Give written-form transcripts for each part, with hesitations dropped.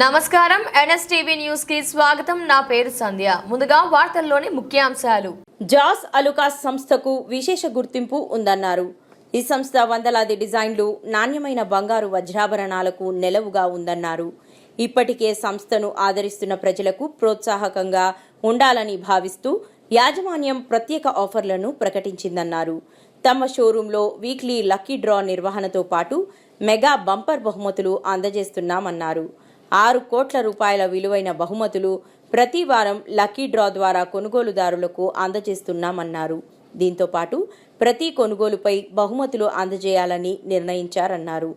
నమస్కారం NSTV news కి స్వాగతం. నా పేరు సంధ్య. ముందుగా వార్తల్లోని ముఖ్యాంశాలు. జాస్ అలుకాస్ సంస్థకు విశేష గుర్తింపు ఉందన్నారు. ఈ సంస్థ వందలాది డిజైన్లు, నాణ్యమైన బంగారు వజ్రాభరణాలకు నెలవుగా ఉందన్నారు. ఇప్పటికే సంస్థను ఆదరిస్తున్న ప్రజలకు ప్రోత్సాహకంగా ఉండాలని భావిస్తూ యాజమాన్యం ప్రత్యేక ఆఫర్లను ప్రకటించిందన్నారు. తమ షోరూంలో వీక్లీ లక్కీ డ్రా నిర్వహణతో పాటు మెగా బంపర్ బహుమతులు అందజేస్తున్నామన్నారు. 6 కోట్ల రూపాయల విలువైన బహుమతులు ప్రతి వారం లక్కీ డ్రా ద్వారా కొనుగోలుదారులకు అందజేస్తున్నామన్నారు. దీంతో పాటు ప్రతి కొనుగోలుపై బహుమతులు అందజేయాలని నిర్ణయించారన్నారు.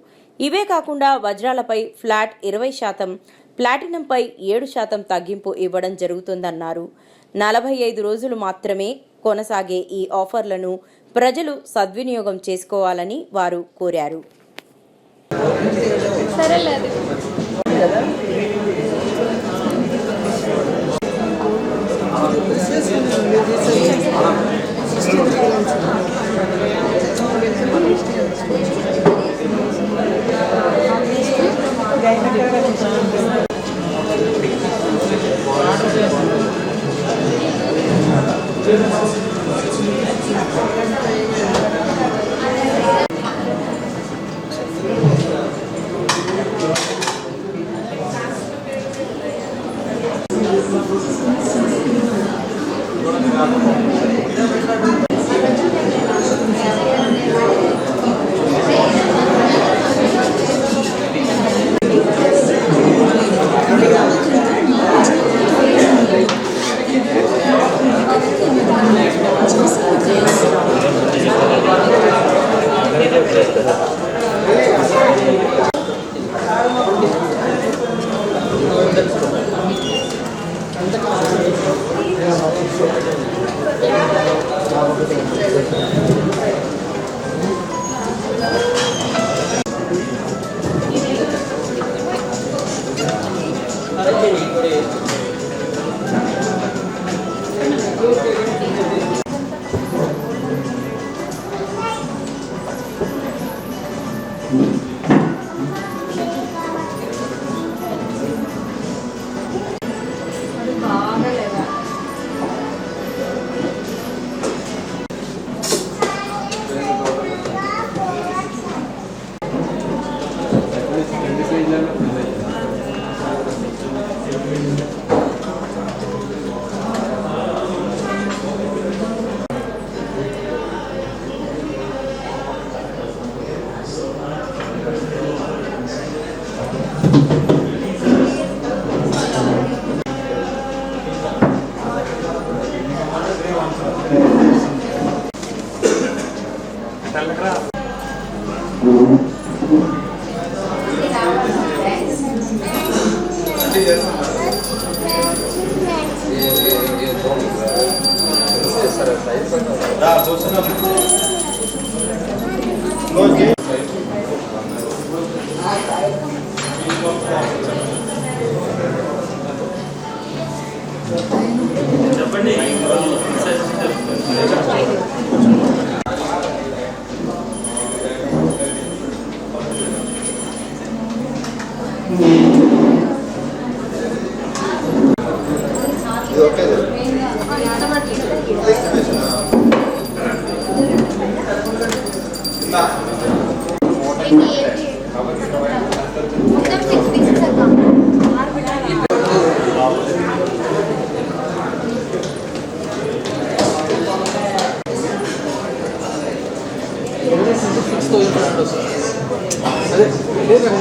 ఇవే కాకుండా వజ్రాలపై ఫ్లాట్ 20%, ప్లాటినంపై 7% తగ్గింపు ఇవ్వడం జరుగుతుందన్నారు. 45 రోజులు మాత్రమే కొనసాగే ఈ ఆఫర్లను ప్రజలు సద్వినియోగం చేసుకోవాలని వారు కోరారు. అదే లేదు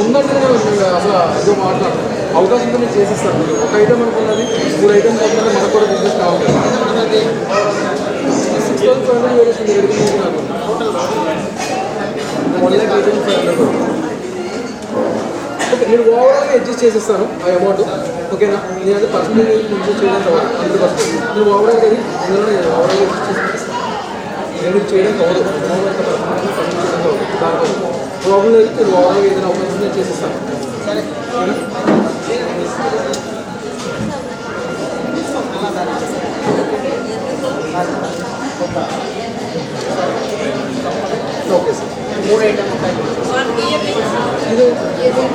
ఉందంటే అసలు ఏదో మాట్లాడు అవకాశంతో నేను చేసిస్తాను. ఒక ఐటమ్ అనుకున్నది 3 ఐటమ్స్ కాకుండా మనకు కూడా బిజినెస్ కావాలి. 6,500 వేరేసింది నాకు ఓకే. నేను ఓవరాల్గా అడ్జస్ట్ చేసేస్తాను ఆ అమౌంట్. ఓకేనా? నేనంటే పర్సనల్ కొంచెం చేయడానికి అవ్వదు 100%. నేను ఓవరాల్గా అది అందులో నేను ఓవరాల్గా అడ్జస్ట్ చేసేస్తాను. నేను చేయడానికి అవ్వదు. దానికోసం ప్రాబ్లం లేదు. నేను ఓవరాల్గా ఏదైనా అవకాశం నేను చేసేస్తాను. సరే ఓకే సార్. 3 ఐటమ్స్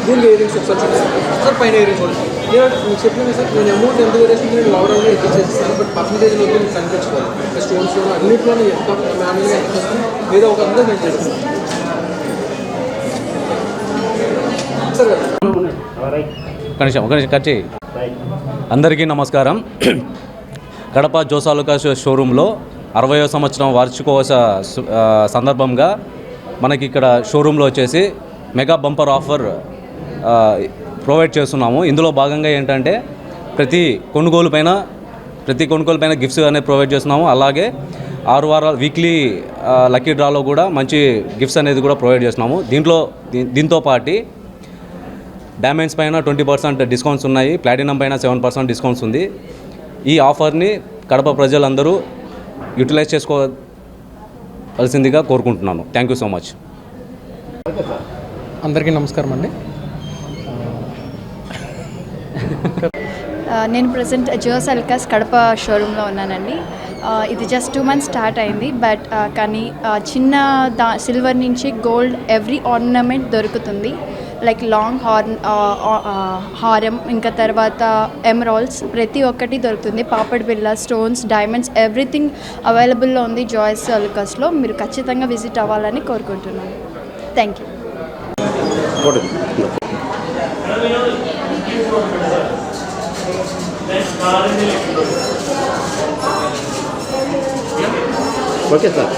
దీనికి ఇయరింగ్స్ ఒకసారి చూపిస్తాను సార్. పైన ఇయరింగ్స్ కూడా నేను మీకు చెప్పిన సార్, నేను అమౌంట్ ఎంత వేరేసి నేను ఓవరాల్గా అడ్జస్ట్ చేస్తాను. బట్ పర్సంటేజ్లో మీకు కనిపించుకోవాలి. స్టోన్స్ అన్నింటిలోనే ఎంత మాన్యువల్గా ఎంత వస్తుంది ఏదో ఒక అంతా నేను చేస్తాను సార్. ఒక నిమిషం కట్ చేయి. అందరికీ నమస్కారం. కడప జోసాలుకా షోరూంలో 60వ సంవత్సరం వార్షికోత్సవ సందర్భంగా మనకి ఇక్కడ షోరూంలో వచ్చేసి మెగా బంపర్ ఆఫర్ ప్రొవైడ్ చేస్తున్నాము. ఇందులో భాగంగా ఏంటంటే ప్రతి కొనుగోలు పైన గిఫ్ట్స్ అనేది ప్రొవైడ్ చేస్తున్నాము. అలాగే 6 వారాల వీక్లీ లక్కీ డ్రాలో కూడా మంచి గిఫ్ట్స్ అనేది కూడా ప్రొవైడ్ చేస్తున్నాము. దీంతో పాటు డైమండ్స్ పైన 20% డిస్కౌంట్స్ ఉన్నాయి. ప్లాటినం పైన 7% డిస్కౌంట్స్ ఉంది. ఈ ఆఫర్ని కడప ప్రజలందరూ యూటిలైజ్ చేసుకోవాల్సిందిగా కోరుకుంటున్నాను. Thank you so much. అందరికీ నమస్కారం అండి. నేను ప్రజెంట్ జోసాలుకాస్ కడప షోరూంలో ఉన్నానండి. ఇది జస్ట్ 2 months స్టార్ట్ అయింది. బట్ కానీ చిన్న సిల్వర్ నుంచి గోల్డ్ ఎవ్రీ ఆర్నమెంట్ దొరుకుతుంది. లైక్ లాంగ్ హారం, ఇంకా తర్వాత ఎమరాల్డ్స్ ప్రతి ఒక్కటి దొరుకుతుంది. పాపడ్ బిళ్ళ, స్టోన్స్, డైమండ్స్ ఎవ్రీథింగ్ అవైలబుల్లో ఉంది జోసాలుకాస్లో. మీరు ఖచ్చితంగా విజిట్ అవ్వాలని కోరుకుంటున్నాను. Thank you. Okay sir.